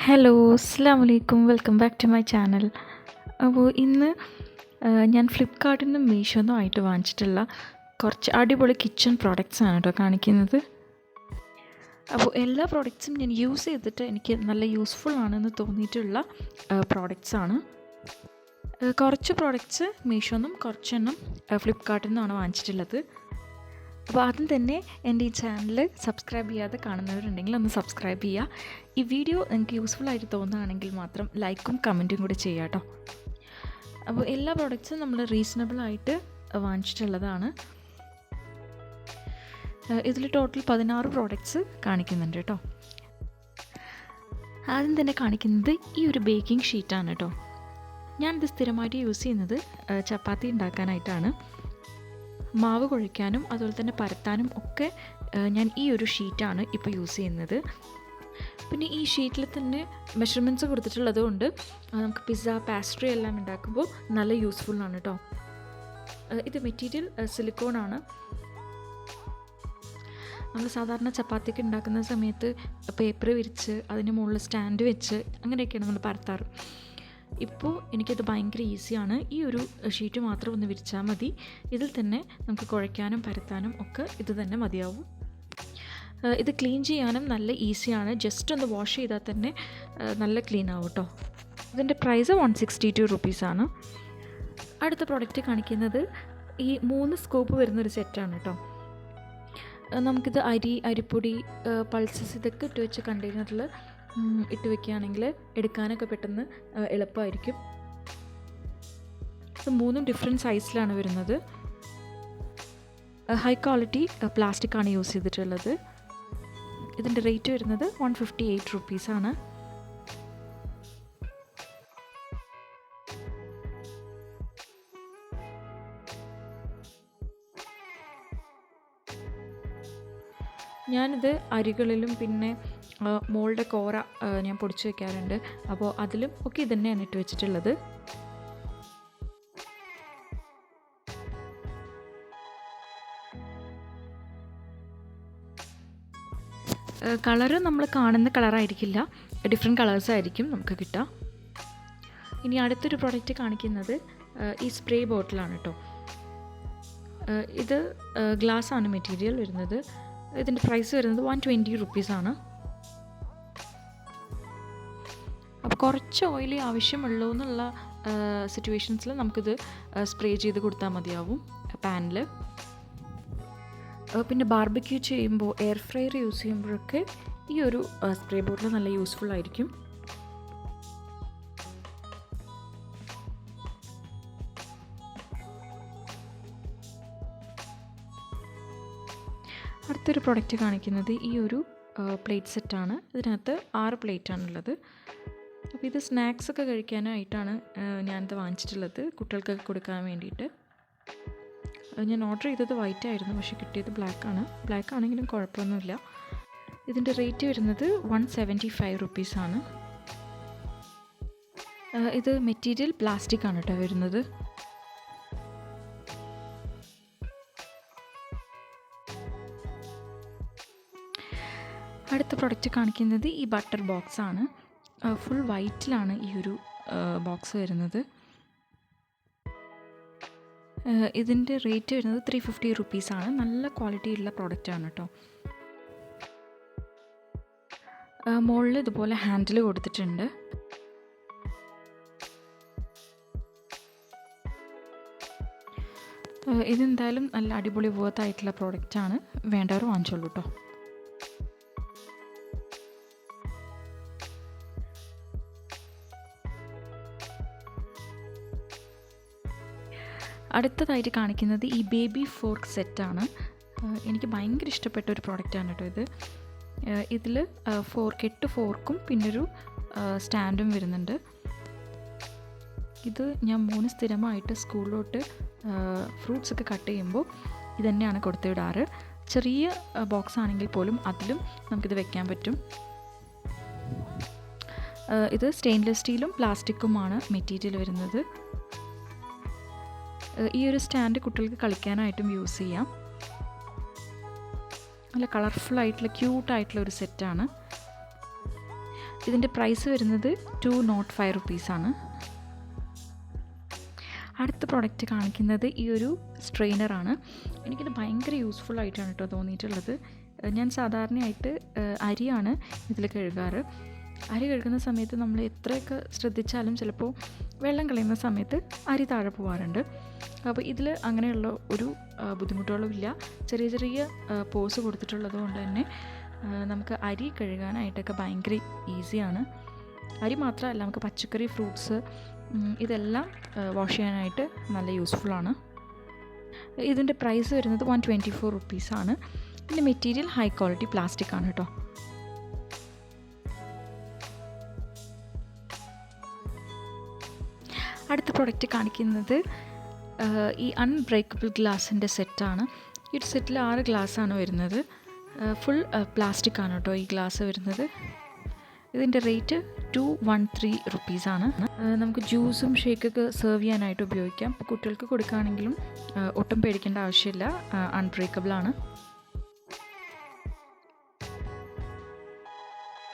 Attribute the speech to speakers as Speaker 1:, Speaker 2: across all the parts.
Speaker 1: Hello, അസ്സലാമു അലൈക്കും. Welcome back to my channel. അപ്പോൾ ഇന്ന് ഞാൻ ഫ്ലിപ്പ്കാർട്ടിൽ നിന്നും മീഷോന്നും ആയിട്ട് വാങ്ങിച്ചിട്ടുള്ള കുറച്ച് അടിപൊളി കിച്ചൺ പ്രോഡക്റ്റ്സ് ആണ് കേട്ടോ കാണിക്കുന്നത്. അപ്പോൾ എല്ലാ പ്രോഡക്റ്റ്സും ഞാൻ യൂസ് ചെയ്തിട്ട് എനിക്ക് നല്ല യൂസ്ഫുൾ ആണെന്ന് തോന്നിയിട്ടുള്ള പ്രോഡക്റ്റ്സ് ആണ്. കുറച്ച് പ്രോഡക്റ്റ്സ് മീഷോന്നും കുറച്ചെണ്ണം ഫ്ലിപ്പ്കാർട്ടിൽ നിന്നാണ് വാങ്ങിച്ചിട്ടുള്ളത്. അപ്പോൾ ആദ്യം തന്നെ എൻ്റെ ഈ ചാനൽ സബ്സ്ക്രൈബ് ചെയ്യാതെ കാണുന്നവരുണ്ടെങ്കിൽ ഒന്ന് സബ്സ്ക്രൈബ് ചെയ്യുക. ഈ വീഡിയോ നിങ്ങൾക്ക് യൂസ്ഫുൾ ആയിട്ട് തോന്നുകയാണെങ്കിൽ മാത്രം ലൈക്കും കമൻറ്റും കൂടി ചെയ്യുക കേട്ടോ. അപ്പോൾ എല്ലാ പ്രോഡക്റ്റ്സും നമ്മൾ റീസണബിളായിട്ട് വാങ്ങിച്ചിട്ടുള്ളതാണ്. ഇതിൽ ടോട്ടൽ 16 പ്രോഡക്റ്റ്സ് കാണിക്കുന്നുണ്ട് കേട്ടോ. ആദ്യം തന്നെ കാണിക്കുന്നത് ഈ ഒരു ബേക്കിംഗ് ഷീറ്റാണ് കേട്ടോ. ഞാനിത് സ്ഥിരമായിട്ട് യൂസ് ചെയ്യുന്നത് ചപ്പാത്തി ഉണ്ടാക്കാനായിട്ടാണ്. മാവ് കുഴയ്ക്കാനും അതുപോലെ തന്നെ പരത്താനും ഒക്കെ ഞാൻ ഈ ഒരു ഷീറ്റാണ് ഇപ്പോൾ യൂസ് ചെയ്യുന്നത്. പിന്നെ ഈ ഷീറ്റിൽ തന്നെ മെഷർമെൻറ്റ്സ് കൊടുത്തിട്ടുള്ളത് കൊണ്ട് നമുക്ക് പിസ്സ പാസ്ട്രി എല്ലാം ഉണ്ടാക്കുമ്പോൾ നല്ല യൂസ്ഫുള്ളാണ് കേട്ടോ. ഇത് മെറ്റീരിയൽ സിലിക്കോണാണ്. നമ്മൾ സാധാരണ ചപ്പാത്തിക്ക് ഉണ്ടാക്കുന്ന സമയത്ത് പേപ്പർ വിരിച്ച് അതിന് മുകളിൽ സ്റ്റാൻഡ് വെച്ച് അങ്ങനെയൊക്കെയാണ് നമ്മൾ പരത്താറ്. ഇപ്പോൾ എനിക്കത് ഭയങ്കര ഈസിയാണ്. ഈ ഒരു ഷീറ്റ് മാത്രം ഒന്ന് വിരിച്ചാൽ മതി. ഇതിൽ തന്നെ നമുക്ക് കുഴയ്ക്കാനും പരത്താനും ഒക്കെ ഇത് തന്നെ മതിയാവും. ഇത് ക്ലീൻ ചെയ്യാനും നല്ല ഈസിയാണ്. ജസ്റ്റ് ഒന്ന് വാഷ് ചെയ്താൽ തന്നെ നല്ല ക്ലീൻ ആവും കേട്ടോ. ഇതിൻ്റെ പ്രൈസ് 162 റുപ്പീസാണ്. അടുത്ത പ്രോഡക്റ്റ് കാണിക്കുന്നത് ഈ 3 സ്കൂപ്പ് വരുന്നൊരു സെറ്റാണ് കേട്ടോ. നമുക്കിത് അരിപ്പൊടി പൾസസ് ഇതൊക്കെ ഇട്ട് വെച്ച കണ്ടെയ്നറിൽ ഇട്ട് വെക്കുകയാണെങ്കിൽ എടുക്കാനൊക്കെ പെട്ടെന്ന് എളുപ്പമായിരിക്കും. ഇത് 3 ഡിഫറെൻറ്റ് സൈസിലാണ് വരുന്നത്. ഹൈ ക്വാളിറ്റി പ്ലാസ്റ്റിക് ആണ് യൂസ് ചെയ്തിട്ടുള്ളത്. ഇതിൻ്റെ റേറ്റ് വരുന്നത് 158 റുപ്പീസാണ്. ഞാനിത് അരികളിലും പിന്നെ മോളുടെ കോറ ഞാൻ പൊടിച്ച് വയ്ക്കാറുണ്ട്. അപ്പോൾ അതിലും ഒക്കെ ഇത് തന്നെയാണ് ഇട്ട് വെച്ചിട്ടുള്ളത്. കളറ് നമ്മൾ കാണുന്ന കളറായിരിക്കില്ല, ഡിഫറെൻറ്റ് കളേഴ്സായിരിക്കും നമുക്ക് കിട്ടുക. ഇനി അടുത്തൊരു പ്രോഡക്റ്റ് കാണിക്കുന്നത് ഈ സ്പ്രേ ബോട്ടിലാണ് കേട്ടോ. ഇത് ഗ്ലാസ് ആണ് മെറ്റീരിയൽ വരുന്നത്. ഇതിൻ്റെ പ്രൈസ് വരുന്നത് 120 റുപ്പീസാണ്. അപ്പോൾ കുറച്ച് ഓയിലി ആവശ്യമുള്ളൂ എന്നുള്ള സിറ്റുവേഷൻസിൽ നമുക്കിത് സ്പ്രേ ചെയ്ത് കൊടുത്താൽ മതിയാവും പാനിൽ. പിന്നെ ബാർബിക്യൂ ചെയ്യുമ്പോൾ എയർ ഫ്രയർ യൂസ് ചെയ്യുമ്പോഴൊക്കെ ഈ ഒരു സ്പ്രേ ബോട്ടിൽ നല്ല യൂസ്ഫുൾ ആയിരിക്കും. അടുത്തൊരു പ്രൊഡക്റ്റ് കാണിക്കുന്നത് ഈ ഒരു പ്ലേറ്റ് സെറ്റാണ്. ഇതിനകത്ത് 6 പ്ലേറ്റാണുള്ളത്. അപ്പോൾ ഇത് സ്നാക്സൊക്കെ കഴിക്കാനായിട്ടാണ് ഞാനിത് വാങ്ങിച്ചിട്ടുള്ളത്, കുട്ടികൾക്കൊക്കെ കൊടുക്കാൻ വേണ്ടിയിട്ട്. ഞാൻ ഓർഡർ ചെയ്തത് വൈറ്റ് ആയിരുന്നു, പക്ഷേ കിട്ടിയത് ബ്ലാക്കാണ്. ബ്ലാക്ക് ആണെങ്കിലും കുഴപ്പമൊന്നുമില്ല. ഇതിൻ്റെ റേറ്റ് വരുന്നത് 175 റുപ്പീസാണ്. ഇത് മെറ്റീരിയൽ പ്ലാസ്റ്റിക് ആണ് കേട്ടോ വരുന്നത്. അടുത്ത പ്രൊഡക്റ്റ് കാണിക്കുന്നത് ഈ ബട്ടർ ബോക്സ് ആണ്. ഫുൾ വൈറ്റിലാണ് ഈ ഒരു ബോക്സ് വരുന്നത്. ഇതിൻ്റെ റേറ്റ് വരുന്നത് 350 റുപ്പീസാണ്. നല്ല ക്വാളിറ്റിയുള്ള പ്രോഡക്റ്റാണ് കേട്ടോ. മുകളിൽ ഇതുപോലെ ഹാൻഡിൽ കൊടുത്തിട്ടുണ്ട്. ഇതെന്തായാലും നല്ല അടിപൊളി വർത്തായിട്ടുള്ള പ്രോഡക്റ്റാണ്. വേണ്ടവർ വാങ്ങിച്ചോളൂ കേട്ടോ. അടുത്തതായിട്ട് കാണിക്കുന്നത് ഈ ബേബി ഫോർക്ക് സെറ്റാണ്. എനിക്ക് ഭയങ്കര ഇഷ്ടപ്പെട്ട ഒരു പ്രോഡക്റ്റാണ് കേട്ടോ ഇത്. ഇതിൽ 8 ഫോർക്കും പിന്നൊരു സ്റ്റാൻഡും വരുന്നുണ്ട്. ഇത് ഞാൻ 3 സ്ഥിരമായിട്ട് സ്കൂളിലോട്ട് ഫ്രൂട്ട്സൊക്കെ കട്ട് ചെയ്യുമ്പോൾ ഇതുതന്നെയാണ് കൊടുത്തു വിടാറ്. ചെറിയ ബോക്സ് ആണെങ്കിൽ പോലും അതിലും നമുക്കിത് വെക്കാൻ പറ്റും. ഇത് സ്റ്റെയിൻലെസ് സ്റ്റീലും പ്ലാസ്റ്റിക്കുമാണ് മെറ്റീരിയൽ വരുന്നത്. ഈ ഒരു സ്റ്റാൻഡ് കുട്ടികൾക്ക് കളിക്കാനായിട്ടും യൂസ് ചെയ്യാം. നല്ല കളർഫുള്ളായിട്ടുള്ള ക്യൂട്ടായിട്ടുള്ള ഒരു സെറ്റാണ്. ഇതിൻ്റെ പ്രൈസ് വരുന്നത് 205 റുപ്പീസാണ്. അടുത്ത പ്രോഡക്റ്റ് കാണിക്കുന്നത് ഈ ഒരു സ്ട്രെയിനറാണ്. എനിക്കിത് ഭയങ്കര യൂസ്ഫുൾ ആയിട്ടാണ് കേട്ടോ തോന്നിയിട്ടുള്ളത്. ഞാൻ സാധാരണയായിട്ട് അരിയാണ് ഇതിൽ കഴുകാറ്. അരി കഴുകുന്ന സമയത്ത് നമ്മൾ എത്രയൊക്കെ ശ്രദ്ധിച്ചാലും ചിലപ്പോൾ വെള്ളം കളയുന്ന സമയത്ത് അരി താഴെ പോകാറുണ്ട്. അപ്പോൾ ഇതിൽ അങ്ങനെയുള്ള ഒരു ബുദ്ധിമുട്ടുകളും ഇല്ല. ചെറിയ ചെറിയ പോസ് കൊടുത്തിട്ടുള്ളത് കൊണ്ട് തന്നെ നമുക്ക് അരി കഴുകാനായിട്ടൊക്കെ ഭയങ്കര ഈസിയാണ്. അരി മാത്രമല്ല, നമുക്ക് പച്ചക്കറി, ഫ്രൂട്ട്സ് ഇതെല്ലാം വാഷ് ചെയ്യാനായിട്ട് നല്ല യൂസ്ഫുള്ളാണ്. ഇതിൻ്റെ പ്രൈസ് വരുന്നത് 124 റുപ്പീസാണ്. ഇതിൻ്റെ മെറ്റീരിയൽ ഹൈ ക്വാളിറ്റി പ്ലാസ്റ്റിക് ആണ് കേട്ടോ. അടുത്ത പ്രൊഡക്റ്റ് കാണിക്കുന്നത് ഈ അൺബ്രേക്കബിൾ ഗ്ലാസിൻ്റെ സെറ്റാണ്. ഈ ഒരു സെറ്റിൽ 6 ഗ്ലാസ്സാണ് വരുന്നത്. ഫുൾ പ്ലാസ്റ്റിക് ആണ് കേട്ടോ ഈ ഗ്ലാസ് വരുന്നത്. ഇതിൻ്റെ റേറ്റ് 213 റുപ്പീസാണ്. നമുക്ക് ജ്യൂസും ഷേക്കൊക്കെ സെർവ് ചെയ്യാനായിട്ട് ഉപയോഗിക്കാം. കുട്ടികൾക്ക് കൊടുക്കുകയാണെങ്കിലും ഒട്ടും പേടിക്കേണ്ട ആവശ്യമില്ല, അൺബ്രേക്കബിൾ ആണ്.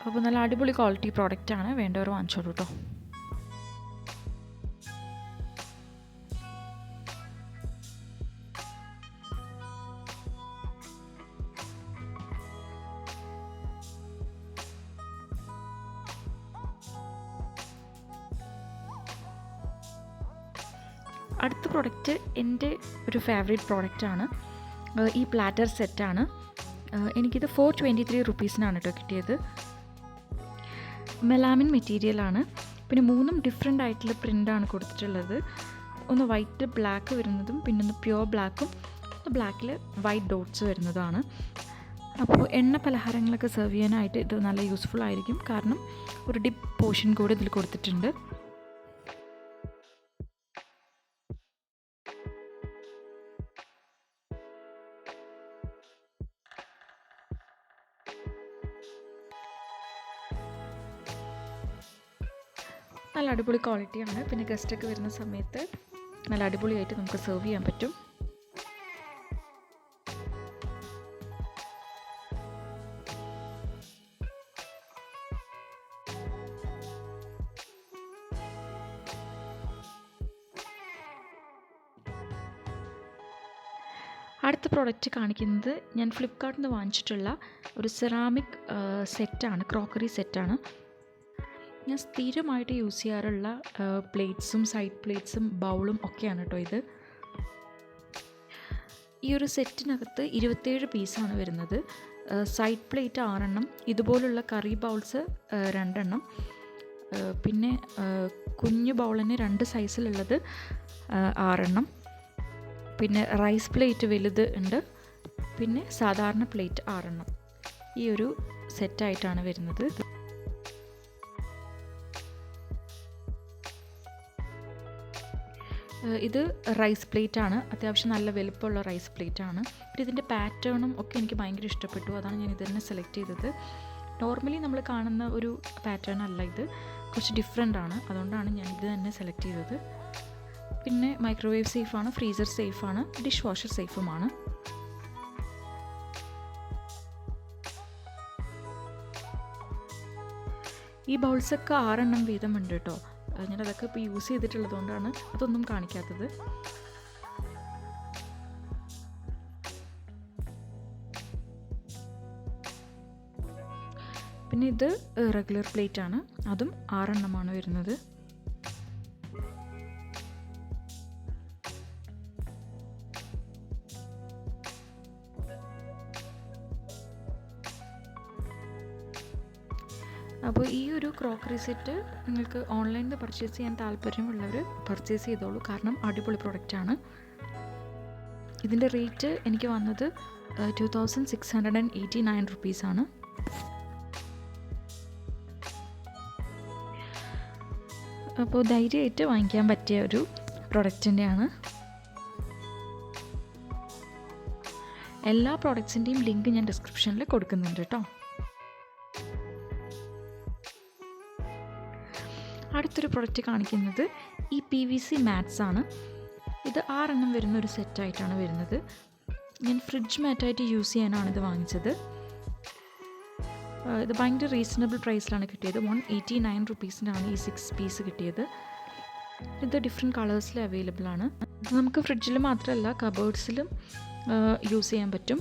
Speaker 1: അപ്പോൾ നല്ല അടിപൊളി ക്വാളിറ്റി പ്രോഡക്റ്റാണ്, വേണ്ടവർ വാങ്ങിച്ചോളൂ കേട്ടോ. അടുത്ത പ്രോഡക്റ്റ് എൻ്റെ ഒരു ഫേവറേറ്റ് പ്രോഡക്റ്റാണ്. ഈ പ്ലാറ്റർ സെറ്റാണ്. എനിക്കിത് 423 റുപ്പീസിനാണ് കേട്ടോ കിട്ടിയത്. മെലാമിൻ മെറ്റീരിയലാണ്. പിന്നെ 3 ഡിഫറെൻ്റ് ആയിട്ടുള്ള പ്രിൻ്റാണ് കൊടുത്തിട്ടുള്ളത്. ഒന്ന് വൈറ്റ് ബ്ലാക്ക് വരുന്നതും, പിന്നെ ഒന്ന് പ്യുവർ ബ്ലാക്കും, ഒന്ന് ബ്ലാക്കിൽ വൈറ്റ് ഡോട്ട്സ് വരുന്നതാണ്. അപ്പോൾ എണ്ണ പലഹാരങ്ങളൊക്കെ സെർവ് ചെയ്യാനായിട്ട് ഇത് നല്ല യൂസ്ഫുൾ ആയിരിക്കും. കാരണം ഒരു ഡിപ്പ് പോർഷൻ കൂടെ ഇതിൽ കൊടുത്തിട്ടുണ്ട്. നല്ല അടിപൊളി ക്വാളിറ്റിയാണ്. പിന്നെ ഗസ്റ്റൊക്കെ വരുന്ന സമയത്ത് നല്ല അടിപൊളിയായിട്ട് നമുക്ക് സെർവ് ചെയ്യാൻ പറ്റും. അടുത്ത പ്രോഡക്റ്റ് കാണിക്കുന്നത് ഞാൻ ഫ്ലിപ്കാർട്ടിൽ നിന്ന് വാങ്ങിച്ചിട്ടുള്ള ഒരു സെറാമിക് സെറ്റാണ്, ക്രോക്കറി സെറ്റാണ്. ഞാൻ സ്ഥിരമായിട്ട് യൂസ് ചെയ്യാറുള്ള പ്ലേറ്റ്സും സൈഡ് പ്ലേറ്റ്സും ബൗളും ഒക്കെയാണ് കേട്ടോ ഇത്. ഈ ഒരു സെറ്റിനകത്ത് 27 പീസാണ് വരുന്നത്. സൈഡ് പ്ലേറ്റ് 6 എണ്ണം, ഇതുപോലുള്ള കറി ബൗൾസ് 2 എണ്ണം, പിന്നെ കുഞ്ഞു ബൗളിന് 2 സൈസിലുള്ളത് 6 എണ്ണം, പിന്നെ റൈസ് പ്ലേറ്റ് വലുത് ഉണ്ട്, പിന്നെ സാധാരണ പ്ലേറ്റ് 6 എണ്ണം. ഈ ഒരു സെറ്റായിട്ടാണ് വരുന്നത്. ഇത് റൈസ് പ്ലേറ്റ് ആണ്, അത്യാവശ്യം നല്ല വലുപ്പമുള്ള റൈസ് പ്ലേറ്റ് ആണ്. പിന്നെ ഇതിൻ്റെ പാറ്റേണും ഒക്കെ എനിക്ക് ഭയങ്കര ഇഷ്ടപ്പെട്ടു, അതാണ് ഞാൻ ഇത് തന്നെ സെലക്ട് ചെയ്തത്. നോർമലി നമ്മൾ കാണുന്ന ഒരു പാറ്റേൺ അല്ല ഇത്, കുറച്ച് ഡിഫറെൻ്റ് ആണ്, അതുകൊണ്ടാണ് ഞാൻ ഇത് തന്നെ സെലക്ട് ചെയ്തത്. പിന്നെ മൈക്രോവേവ് സേഫാണ്, ഫ്രീസർ സേഫാണ്, ഡിഷ് വാഷർ സേഫുമാണ്. ഈ ബൗൾസൊക്കെ 6 എണ്ണം വീതം ഉണ്ട് കേട്ടോ. ഞാനതൊക്കെ ഇപ്പോൾ യൂസ് ചെയ്തിട്ടുള്ളത് കൊണ്ടാണ് അതൊന്നും കാണിക്കാത്തത്. പിന്നെ ഇത് റെഗുലർ പ്ലേറ്റ് ആണ്, അതും 6 എണ്ണമാണ് വരുന്നത്. അപ്പോൾ ഈ ഒരു ക്രോക്കറി സെറ്റ് നിങ്ങൾക്ക് ഓൺലൈനിൽ നിന്ന് പർച്ചേസ് ചെയ്യാൻ താല്പര്യമുള്ളവർ പർച്ചേസ് ചെയ്തോളൂ, കാരണം അടിപൊളി പ്രൊഡക്റ്റാണ്. ഇതിൻ്റെ റേറ്റ് എനിക്ക് വന്നത് 2689 റുപ്പീസാണ്. അപ്പോൾ ധൈര്യമായിട്ട് വാങ്ങിക്കാൻ പറ്റിയ ഒരു പ്രൊഡക്റ്റിൻ്റെയാണ്. എല്ലാ പ്രോഡക്ട്സിൻ്റെയും ലിങ്ക് ഞാൻ ഡിസ്ക്രിപ്ഷനിൽ കൊടുക്കുന്നുണ്ട് കേട്ടോ. അടുത്തൊരു പ്രൊഡക്റ്റ് കാണിക്കുന്നത് ഈ PVC മാറ്റ്സ് ആണ്. ഇത് 6 എണ്ണം വരുന്ന ഒരു സെറ്റായിട്ടാണ് വരുന്നത്. ഞാൻ ഫ്രിഡ്ജ് മാറ്റായിട്ട് യൂസ് ചെയ്യാനാണ് ഇത് വാങ്ങിച്ചത്. ഇത് ഭയങ്കര റീസണബിൾ പ്രൈസിലാണ് കിട്ടിയത്. 189 റുപ്പീസിനാണ് ഈ 6 പീസ് കിട്ടിയത്. ഇത് ഡിഫറെൻറ്റ് കളേഴ്സിൽ അവൈലബിൾ ആണ്. നമുക്ക് ഫ്രിഡ്ജിൽ മാത്രമല്ല കബേർഡ്സിലും യൂസ് ചെയ്യാൻ പറ്റും.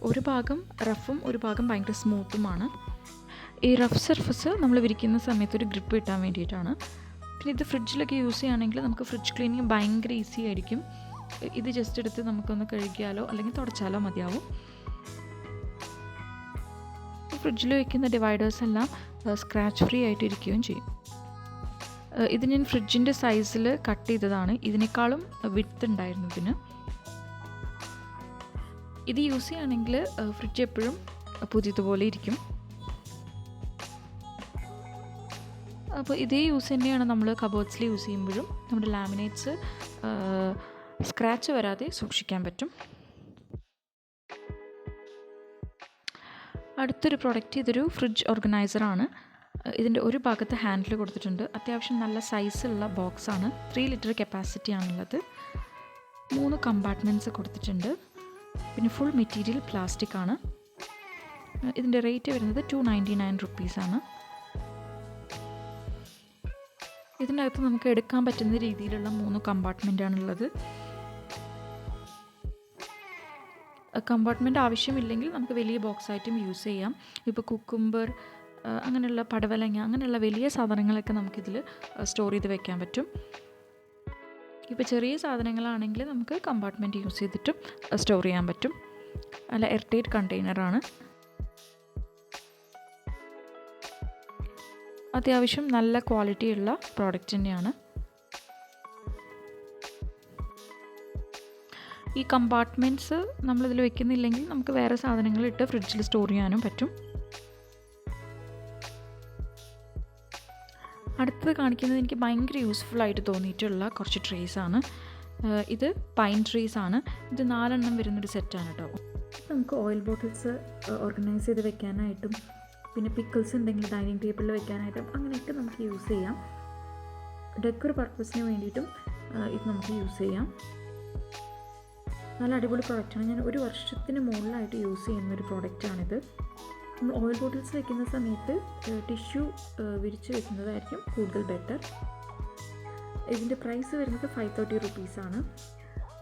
Speaker 1: ഒരു ഭാഗം റഫും ഒരു ഭാഗം ഭയങ്കര സ്മൂത്തുമാണ്. ഈ റഫ് സർഫസ് നമ്മൾ വിരിക്കുന്ന സമയത്ത് ഒരു ഗ്രിപ്പ് കിട്ടാൻ വേണ്ടിയിട്ടാണ്. പിന്നെ ഇത് ഫ്രിഡ്ജിലൊക്കെ യൂസ് ചെയ്യുകയാണെങ്കിൽ നമുക്ക് ഫ്രിഡ്ജ് ക്ലീനിങ് ഭയങ്കര ഈസി ആയിരിക്കും. ഇത് ജസ്റ്റ് എടുത്ത് നമുക്കൊന്ന് കഴുകിയാലോ അല്ലെങ്കിൽ തുടച്ചാലോ മതിയാവും. ഫ്രിഡ്ജിൽ വയ്ക്കുന്ന ഡിവൈഡേഴ്സ് എല്ലാം സ്ക്രാച്ച് ഫ്രീ ആയിട്ട് ഇരിക്കുകയും ചെയ്യും. ഇത് ഞാൻ ഫ്രിഡ്ജിൻ്റെ സൈസിൽ കട്ട് ചെയ്തതാണ്. ഇതിനേക്കാളും വിഡ്ത്ത് ഉണ്ടായിരുന്നു ഇതിന്. ഇത് യൂസ് ചെയ്യുകയാണെങ്കിൽ ഫ്രിഡ്ജ് എപ്പോഴും പുതിയതുപോലെ ഇരിക്കും. അപ്പോൾ ഇതേ യൂസ് തന്നെയാണ് നമ്മൾ കബോർഡ്സിൽ യൂസ് ചെയ്യുമ്പോഴും നമ്മുടെ ലാമിനേറ്റ്സ് സ്ക്രാച്ച് വരാതെ സൂക്ഷിക്കാൻ പറ്റും. അടുത്തൊരു പ്രോഡക്റ്റ് ഇതൊരു ഫ്രിഡ്ജ് ഓർഗനൈസറാണ്. ഇതിൻ്റെ ഒരു ഭാഗത്ത് ഹാൻഡിൽ കൊടുത്തിട്ടുണ്ട്. അത്യാവശ്യം നല്ല സൈസുള്ള ബോക്സാണ്. 3 ലിറ്റർ കപ്പാസിറ്റി ആണുള്ളത്. 3 കമ്പാർട്ട്മെൻറ്റ്സ് കൊടുത്തിട്ടുണ്ട്. പിന്നെ ഫുൾ മെറ്റീരിയൽ പ്ലാസ്റ്റിക് ആണ്. ഇതിൻ്റെ റേറ്റ് വരുന്നത് 299 റുപ്പീസാണ്. ഇതിൻ്റെ അകത്ത് നമുക്ക് എടുക്കാൻ പറ്റുന്ന രീതിയിലുള്ള 3 കമ്പാർട്ട്മെൻറ്റാണുള്ളത്. കമ്പാർട്ട്മെൻറ്റ് ആവശ്യമില്ലെങ്കിൽ നമുക്ക് വലിയ ബോക്സായിട്ടും യൂസ് ചെയ്യാം. ഇപ്പോൾ കുക്കുംബർ അങ്ങനെയുള്ള പടവലങ്ങ അങ്ങനെയുള്ള വലിയ സാധനങ്ങളൊക്കെ നമുക്കിതിൽ സ്റ്റോർ ചെയ്ത് വെക്കാൻ പറ്റും. ഇപ്പോൾ ചെറിയ സാധനങ്ങളാണെങ്കിൽ നമുക്ക് കമ്പാർട്ട്മെൻറ്റ് യൂസ് ചെയ്തിട്ടും സ്റ്റോർ ചെയ്യാൻ പറ്റും. അല്ല എയർടൈറ്റ് കണ്ടെയ്നറാണ്. അത്യാവശ്യം നല്ല ക്വാളിറ്റിയുള്ള പ്രോഡക്റ്റ് തന്നെയാണ്. ഈ കമ്പാർട്ട്മെൻറ്റ്സ് നമ്മളിതിൽ വെക്കുന്നില്ലെങ്കിൽ നമുക്ക് വേറെ സാധനങ്ങളിട്ട് ഫ്രിഡ്ജിൽ സ്റ്റോർ ചെയ്യാനും പറ്റും. അടുത്തത് കാണിക്കുന്നത് എനിക്ക് ഭയങ്കര യൂസ്ഫുള്ളായിട്ട് തോന്നിയിട്ടുള്ള കുറച്ച് ട്രേസാണ്. ഇത് പൈൻ ട്രേസാണ്. ഇത് 4 എണ്ണം വരുന്നൊരു സെറ്റാണ് കേട്ടോ. നമുക്ക് ഓയിൽ ബോട്ടിൽസ് ഓർഗനൈസ് ചെയ്ത് വെക്കാനായിട്ടും പിന്നെ പിക്കിൾസ് ഉണ്ടെങ്കിൽ ഡൈനിങ് ടേബിളിൽ വെക്കാനായിട്ടും അങ്ങനെയൊക്കെ നമുക്ക് യൂസ് ചെയ്യാം. ഡെക്കർ പർപ്പസിന് വേണ്ടിയിട്ടും ഇത് നമുക്ക് യൂസ് ചെയ്യാം. നല്ല അടിപൊളി പ്രോഡക്റ്റാണ്. ഞാൻ 1 വർഷത്തിന് മുകളിലായിട്ട് യൂസ് ചെയ്യുന്നൊരു പ്രോഡക്റ്റാണിത്. നമ്മൾ ഓയിൽ ബോട്ടിൽസ് വെക്കുന്ന സമയത്ത് ടിഷ്യൂ വിരിച്ച് വെക്കുന്നതായിരിക്കും കൂടുതൽ ബെറ്റർ. ഇതിൻ്റെ പ്രൈസ് വരുന്നത് 530 റുപ്പീസാണ്.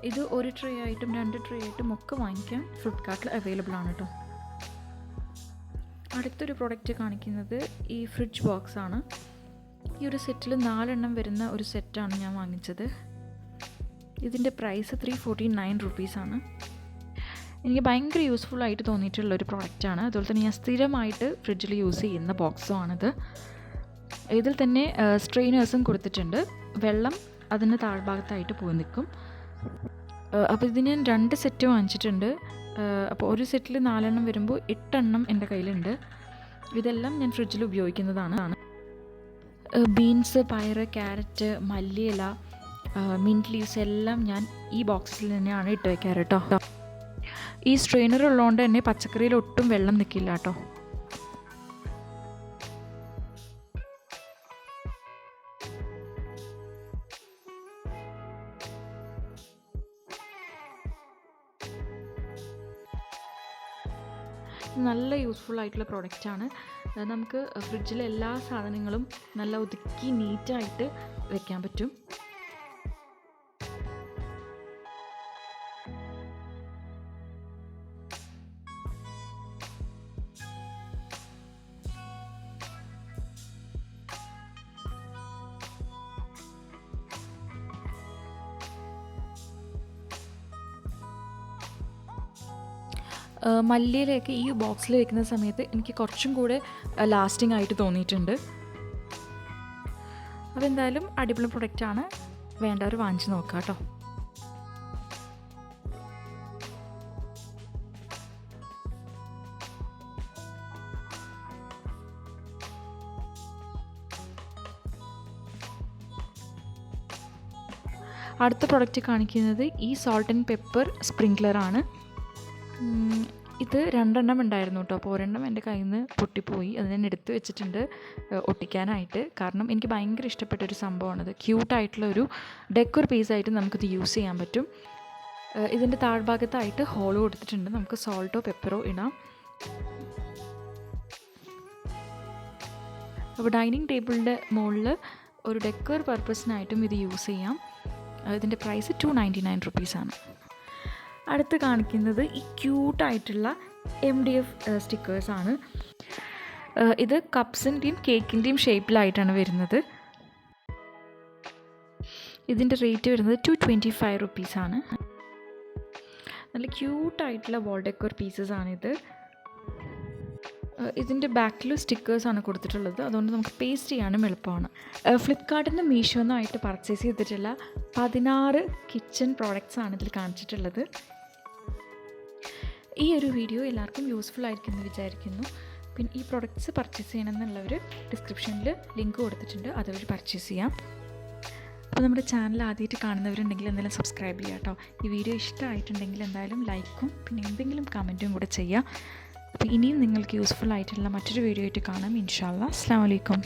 Speaker 1: ഇത് 1 ട്രേ ആയിട്ടും 2 ട്രേ ആയിട്ടും ഒക്കെ വാങ്ങിക്കാൻ ഫ്ലിപ്കാർട്ടിൽ അവൈലബിൾ ആണ് കേട്ടോ. അടുത്തൊരു പ്രോഡക്റ്റ് കാണിക്കുന്നത് ഈ ഫ്രിഡ്ജ് ബോക്സാണ്. ഈ ഒരു സെറ്റിൽ 4 എണ്ണം വരുന്ന ഒരു സെറ്റാണ് ഞാൻ വാങ്ങിച്ചത്. ഇതിൻ്റെ പ്രൈസ് 349 റുപ്പീസാണ്. എനിക്ക് ഭയങ്കര യൂസ്ഫുള്ളായിട്ട് തോന്നിയിട്ടുള്ളൊരു പ്രോഡക്റ്റാണ്. അതുപോലെ തന്നെ ഞാൻ സ്ഥിരമായിട്ട് ഫ്രിഡ്ജിൽ യൂസ് ചെയ്യുന്ന ബോക്സുമാണിത്. ഇതിൽ തന്നെ സ്ട്രെയിനേഴ്സും കൊടുത്തിട്ടുണ്ട്. വെള്ളം അതിന് താഴ്ഭാഗത്തായിട്ട് പോയി നിൽക്കും. അപ്പോൾ ഇതിന് ഞാൻ 2 സെറ്റ് വാങ്ങിച്ചിട്ടുണ്ട്. അപ്പോൾ ഒരു സെറ്റിൽ 4 എണ്ണം വരുമ്പോൾ 8 എണ്ണം എൻ്റെ കയ്യിലുണ്ട്. ഇതെല്ലാം ഞാൻ ഫ്രിഡ്ജിൽ ഉപയോഗിക്കുന്നതാണ്. ബീൻസ്, പയർ, ക്യാരറ്റ്, മല്ലിയില, മിൻറ്റ് ലീവ്സ് എല്ലാം ഞാൻ ഈ ബോക്സിൽ തന്നെയാണ് ഇട്ട് വയ്ക്കാറ് കേട്ടോ. ഈ സ്ട്രെയിനർ ഉള്ളതുകൊണ്ട് തന്നെ പച്ചക്കറിയിൽ ഒട്ടും വെള്ളം നിൽക്കില്ല കേട്ടോ. നല്ല യൂസ്ഫുൾ ആയിട്ടുള്ള പ്രോഡക്റ്റാണ്. നമുക്ക് ഫ്രിഡ്ജിലെ എല്ലാ സാധനങ്ങളും നല്ല ഒതുക്കി നീറ്റായിട്ട് വെക്കാൻ പറ്റും. മല്ലിയിലേക്ക് ഈ ബോക്സിൽ വെക്കുന്ന സമയത്ത് എനിക്ക് കുറച്ചും കൂടെ ലാസ്റ്റിംഗ് ആയിട്ട് തോന്നിയിട്ടുണ്ട്. അതെന്തായാലും അടിപൊളി പ്രൊഡക്റ്റാണ്. വേണ്ടവർ വാങ്ങിച്ച് നോക്കാം കേട്ടോ. അടുത്ത പ്രൊഡക്റ്റ് കാണിക്കുന്നത് ഈ സോൾട്ട് ആൻഡ് പെപ്പർ സ്പ്രിങ്ക്ലറാണ്. ഇത് 2 എണ്ണം ഉണ്ടായിരുന്നു കേട്ടോ. അപ്പോൾ 1 എണ്ണം എൻ്റെ കയ്യിൽ നിന്ന് പൊട്ടിപ്പോയി. അത് ഞാൻ എടുത്ത് വെച്ചിട്ടുണ്ട് ഒട്ടിക്കാനായിട്ട്. കാരണം എനിക്ക് ഭയങ്കര ഇഷ്ടപ്പെട്ടൊരു സംഭവമാണത്. ക്യൂട്ടായിട്ടുള്ളൊരു ഡെക്കർ പീസായിട്ട് നമുക്കിത് യൂസ് ചെയ്യാൻ പറ്റും. ഇതിൻ്റെ താഴ്ഭാഗത്തായിട്ട് ഹോളോ കൊടുത്തിട്ടുണ്ട്. നമുക്ക് സോൾട്ടോ പെപ്പറോ ഇടാം. അപ്പോൾ ഡൈനിങ് ടേബിളിൻ്റെ മുകളിൽ ഒരു ഡെക്കർ പർപ്പസിനായിട്ടും ഇത് യൂസ് ചെയ്യാം. ഇതിൻ്റെ പ്രൈസ് 299 റുപ്പീസാണ്. അടുത്ത് കാണിക്കുന്നത് ഈ ക്യൂട്ടായിട്ടുള്ള MDF സ്റ്റിക്കേഴ്സാണ്. ഇത് കപ്സിൻ്റെയും കേക്കിൻ്റെയും ഷേപ്പിലായിട്ടാണ് വരുന്നത്. ഇതിൻ്റെ റേറ്റ് വരുന്നത് 225 റുപ്പീസാണ്. നല്ല ക്യൂട്ടായിട്ടുള്ള വാൾ ഡെക്കോർ പീസസാണിത്. ഇതിൻ്റെ ബാക്കിൽ സ്റ്റിക്കേഴ്സാണ് കൊടുത്തിട്ടുള്ളത്, അതുകൊണ്ട് നമുക്ക് പേസ്റ്റ് ചെയ്യാനും എളുപ്പമാണ്. ഫ്ലിപ്കാർട്ടിൽ നിന്ന് മീഷോന്നും ആയിട്ട് പർച്ചേസ് ചെയ്തിട്ടുള്ള 16 കിച്ചൺ പ്രോഡക്റ്റ്സാണ് ഇതിൽ കാണിച്ചിട്ടുള്ളത്. ഈ ഒരു വീഡിയോ എല്ലാവർക്കും യൂസ്ഫുൾ ആയിരിക്കും എന്ന് വിചാരിക്കുന്നു. പിന്നെ ഈ പ്രോഡക്റ്റ്സ് പർച്ചേസ് ചെയ്യണമെന്നുള്ളവർ ഡിസ്ക്രിപ്ഷനിൽ ലിങ്ക് കൊടുത്തിട്ടുണ്ട്, അതുവഴി പർച്ചേസ് ചെയ്യാം. അപ്പോൾ നമ്മുടെ ചാനൽ ആദ്യമായിട്ട് കാണുന്നവരുണ്ടെങ്കിൽ എന്തായാലും സബ്സ്ക്രൈബ് ചെയ്യുക കേട്ടോ. ഈ വീഡിയോ ഇഷ്ടമായിട്ടുണ്ടെങ്കിൽ എന്തായാലും ലൈക്കും പിന്നെ എന്തെങ്കിലും കമൻറ്റും കൂടെ ചെയ്യുക. അപ്പോൾ ഇനിയും നിങ്ങൾക്ക് യൂസ്ഫുൾ ആയിട്ടുള്ള മറ്റൊരു വീഡിയോ ആയിട്ട് കാണാം ഇൻഷാ അല്ലാഹ്. അസ്സലാമു അലൈക്കും.